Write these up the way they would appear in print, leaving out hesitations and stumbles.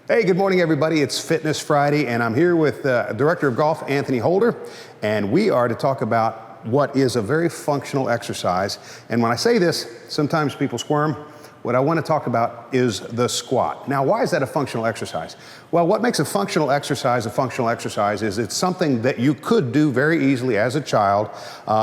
Hey, good morning, everybody. It's Fitness Friday, and I'm here with Director of Golf, Anthony Holder, and we are to talk about what is a very functional exercise. And when I say this, sometimes people squirm. What I want to talk about is the squat. Now, why is that a functional exercise? Well, what makes a functional exercise is it's something that you could do very easily as a child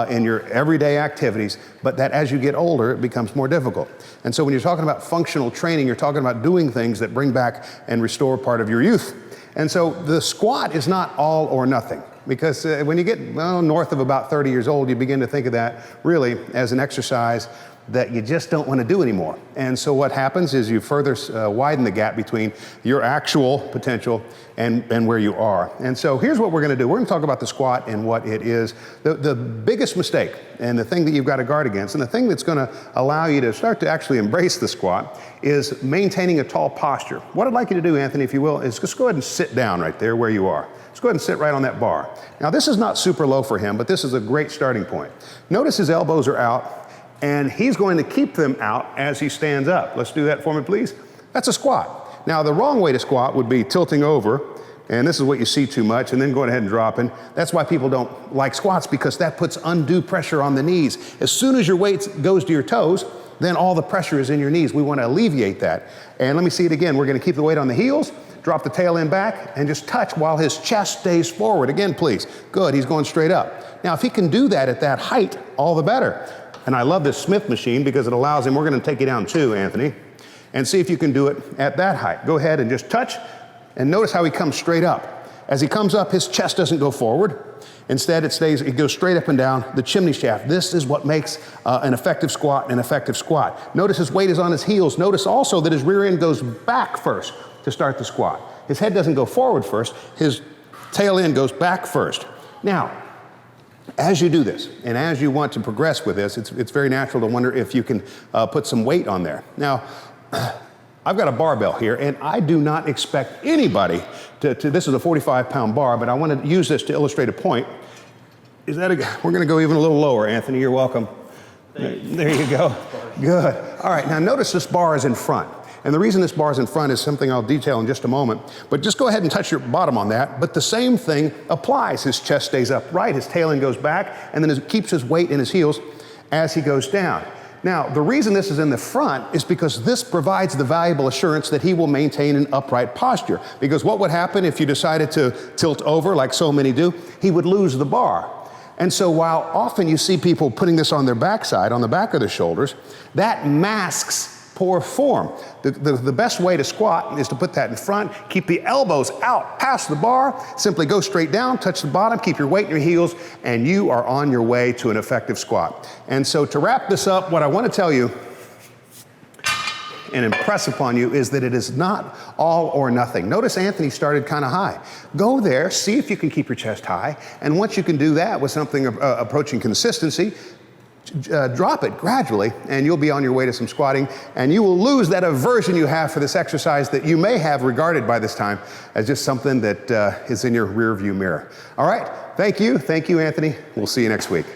in your everyday activities, but that as you get older, it becomes more difficult. And so when you're talking about functional training, you're talking about doing things that bring back and restore part of your youth. And so the squat is not all or nothing, because when you get north of about 30 years old, you begin to think of that really as an exercise that you just don't want to do anymore. And so what happens is you further widen the gap between your actual potential and where you are. And so here's what we're going to do. We're going to talk about the squat and what it is. The biggest mistake and the thing that you've got to guard against and the thing that's going to allow you to start to actually embrace the squat is maintaining a tall posture. What I'd like you to do, Anthony, if you will, is just go ahead and sit down right there where you are. Just go ahead and sit right on that bar. Now, this is not super low for him, but this is a great starting point. Notice his elbows are out, and he's going to keep them out as he stands up. Let's do that for me, please. That's a squat. Now, the wrong way to squat would be tilting over, and this is what you see too much, and then going ahead and dropping. That's why people don't like squats, because that puts undue pressure on the knees. As soon as your weight goes to your toes, then all the pressure is in your knees. We want to alleviate that. And let me see it again. We're going to keep the weight on the heels, drop the tail end back, and just touch while his chest stays forward. Again, please. Good, he's going straight up. Now, if he can do that at that height, all the better. And I love this Smith machine because it allows him, we're going to take you down too, Anthony, and see if you can do it at that height. Go ahead and just touch, and notice how he comes straight up. As he comes up, his chest doesn't go forward. Instead, it goes straight up and down the chimney shaft. This is what makes an effective squat an effective squat. Notice his weight is on his heels. Notice also that his rear end goes back first to start the squat. His head doesn't go forward first. His tail end goes back first. Now, as you do this, and as you want to progress with this, it's very natural to wonder if you can put some weight on there. Now, I've got a barbell here, and I do not expect anybody this is a 45-pound bar, but I want to use this to illustrate a point. We're going to go even a little lower, Anthony. You're welcome. There you go. Good. All right, now notice this bar is in front. And the reason this bar is in front is something I'll detail in just a moment. But just go ahead and touch your bottom on that. But the same thing applies. His chest stays upright, his tail end goes back, and then it keeps his weight in his heels as he goes down. Now, the reason this is in the front is because this provides the valuable assurance that he will maintain an upright posture. Because what would happen if you decided to tilt over, like so many do? He would lose the bar. And so while often you see people putting this on their backside, on the back of their shoulders, that masks poor form. The best way to squat is to put that in front, keep the elbows out past the bar, simply go straight down, touch the bottom, keep your weight in your heels, and you are on your way to an effective squat. And so to wrap this up, what I want to tell you and impress upon you is that it is not all or nothing. Notice Anthony started kind of high. Go there, see if you can keep your chest high, and once you can do that with something approaching consistency, drop it gradually, and you'll be on your way to some squatting, and you will lose that aversion you have for this exercise that you may have regarded by this time as just something that is in your rear view mirror. All right, thank you, Anthony. We'll see you next week.